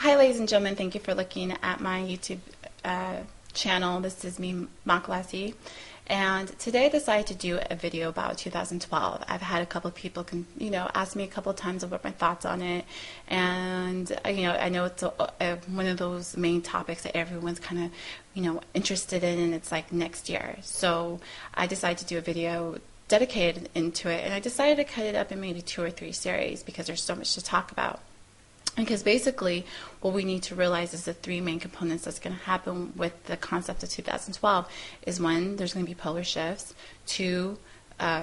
Hi, ladies and gentlemen. Thank you for looking at my YouTube channel. This is me, Maklasi, and today I decided to do a video about 2012. I've had a couple of people, ask me a couple of times about my thoughts on it, and I know it's one of those main topics that everyone's kind of, interested in, and it's like next year. So I decided to do a video dedicated into it, and I decided to cut it up in maybe 2 or 3 series because there's so much to talk about. Because basically what we need to realize is the 3 main components that's going to happen with the concept of 2012 is 1, there's going to be polar shifts, 2,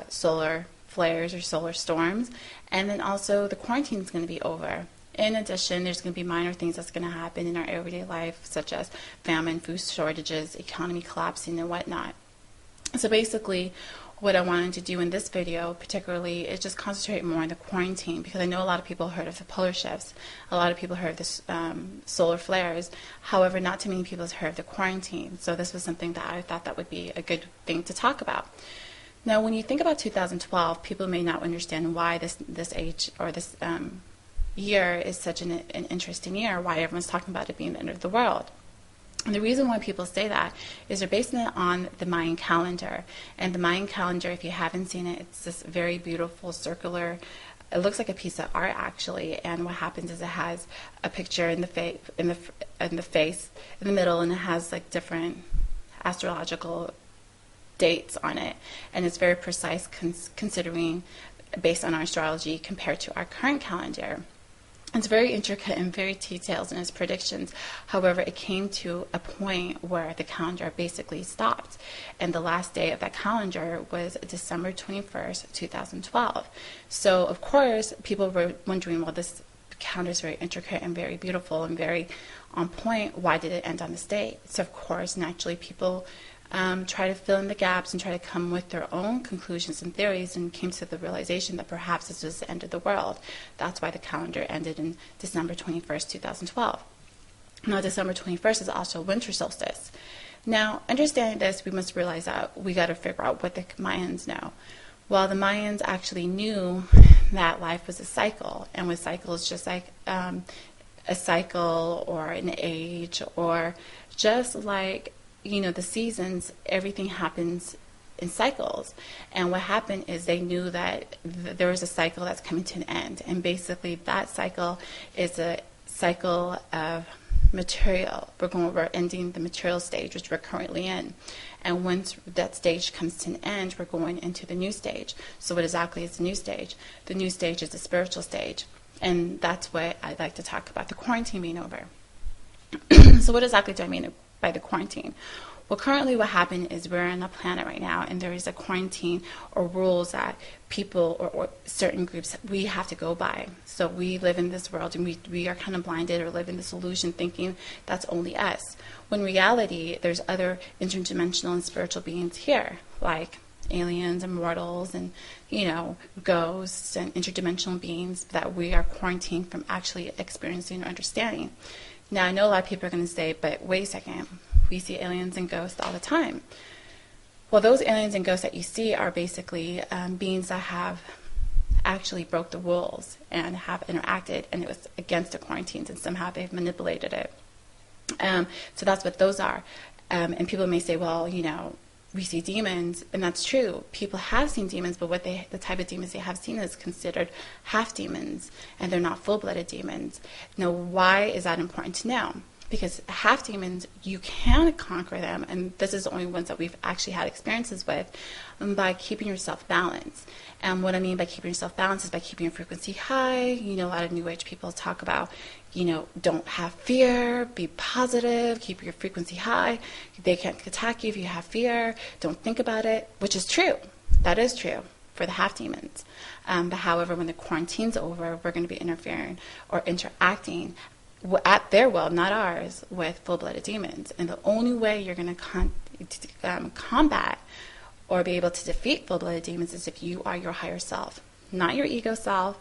solar flares or solar storms, and then also the quarantine is going to be over. In addition, there's going to be minor things that's going to happen in our everyday life, such as famine, food shortages, economy collapsing, and whatnot. So basically, what I wanted to do in this video particularly is just concentrate more on the quarantine, because I know a lot of people heard of the polar shifts, a lot of people heard of the solar flares. However, not too many people have heard of the quarantine. So this was something that I thought that would be a good thing to talk about. Now, when you think about 2012, people may not understand why this age or this year is such an interesting year, why everyone's talking about it being the end of the world. And the reason why people say that is they're basing it on the Mayan calendar. And the Mayan calendar, if you haven't seen it, it's this very beautiful circular, it looks like a piece of art actually. And what happens is it has a picture in the face, in the middle, and it has like different astrological dates on it. And it's very precise considering based on our astrology compared to our current calendar. It's very intricate and very detailed in its predictions. However, it came to a point where the calendar basically stopped. And the last day of that calendar was December 21st, 2012. So, of course, people were wondering, well, this calendar is very intricate and very beautiful and very on point. Why did it end on this date? So, of course, naturally, people try to fill in the gaps and try to come with their own conclusions and theories, and came to the realization that perhaps this was the end of the world. That's why the calendar ended in December 21st, 2012. Now, December 21st is also winter solstice. Now, understanding this, we must realize that we got to figure out what the Mayans know. Well, the Mayans actually knew that life was a cycle, and with cycles just like a cycle or an age, or just like the seasons, everything happens in cycles. And what happened is they knew that there was a cycle that's coming to an end. And basically that cycle is a cycle of material. We're ending the material stage, which we're currently in. And once that stage comes to an end, we're going into the new stage. So what exactly is the new stage? The new stage is the spiritual stage. And that's what I'd like to talk about, the quarantine being over. So what exactly do I mean by the quarantine? Well, currently what happened is we're on a planet right now, and there is a quarantine or rules that people or certain groups, we have to go by. So we live in this world, and we are kind of blinded or live in this illusion thinking that's only us. When in reality, there's other interdimensional and spiritual beings here, like aliens and mortals and ghosts and interdimensional beings that we are quarantined from actually experiencing or understanding. Now, I know a lot of people are going to say, but wait a second, we see aliens and ghosts all the time. Well, those aliens and ghosts that you see are basically beings that have actually broke the rules and have interacted, and it was against the quarantines, and somehow they've manipulated it. So that's what those are. And people may say, well, we see demons, and that's true. People have seen demons, but the type of demons they have seen is considered half demons, and they're not full-blooded demons. Now, why is that important to know? Because half demons, you can conquer them, and this is the only ones that we've actually had experiences with, by keeping yourself balanced. And what I mean by keeping yourself balanced is by keeping your frequency high. A lot of New Age people talk about, don't have fear, be positive, keep your frequency high. They can't attack you if you have fear. Don't think about it, which is true. That is true for the half demons. But however, when the quarantine's over, we're going to be interfering or interacting at their will, not ours, with full-blooded demons. And the only way you're going to combat or be able to defeat full-blooded demons is if you are your higher self, not your ego self,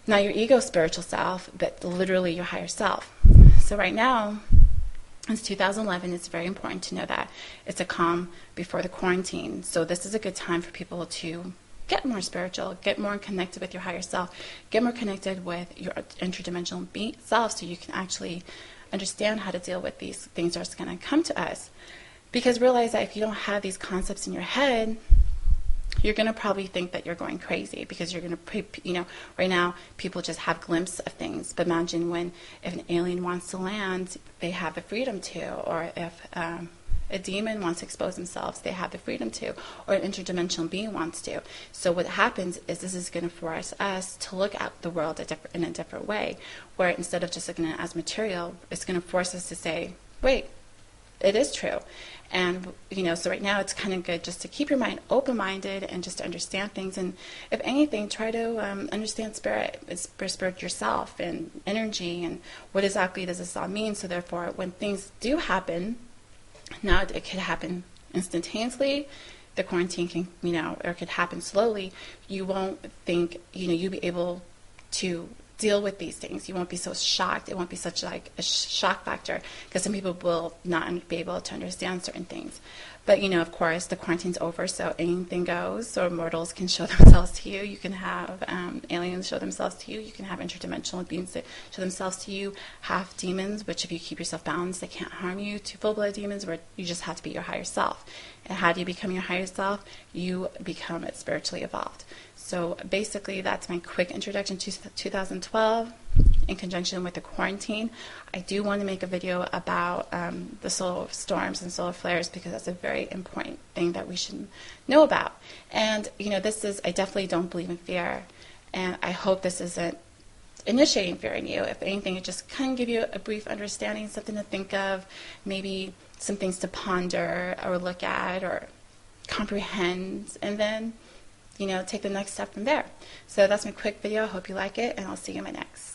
not your ego spiritual self, but literally your higher self. So right now, it's 2011. It's very important to know that it's a calm before the quarantine. So this is a good time for people to get more spiritual, get more connected with your higher self, get more connected with your interdimensional self, so you can actually understand how to deal with these things that's going to come to us. Because realize that if you don't have these concepts in your head, you're going to probably think that you're going crazy, because you're going to, right now people just have glimpses of things. But imagine if an alien wants to land, they have the freedom to, or if a demon wants to expose themselves, they have the freedom to, or an interdimensional being wants to. So what happens is this is going to force us to look at the world in a different way, where instead of just looking at it as material, it's going to force us to say, wait, it is true. And, so right now it's kind of good just to keep your mind open-minded and just to understand things. And if anything, try to understand spirit yourself and energy and what exactly does this all mean. So therefore, when things do happen, now it could happen instantaneously. The quarantine can, or it could happen slowly. You won't think, you'll be able to deal with these things. You won't be so shocked. It won't be such like a shock factor, because some people will not be able to understand certain things. But of course, the quarantine's over, so anything goes. So mortals can show themselves to you. You can have aliens show themselves to you. You can have interdimensional beings that show themselves to you. Half demons, which if you keep yourself balanced, they can't harm you. To full-blood demons, where you just have to be your higher self. And how do you become your higher self? You become it spiritually evolved. So basically, that's my quick introduction to 2012 in conjunction with the quarantine. I do want to make a video about the solar storms and solar flares, because that's a very important thing that we should know about. And, I definitely don't believe in fear. And I hope this isn't initiating fear in you. If anything, it just kind of give you a brief understanding, something to think of, maybe some things to ponder or look at or comprehend, and then take the next step from there. So that's my quick video. I hope you like it, and I'll see you in my next.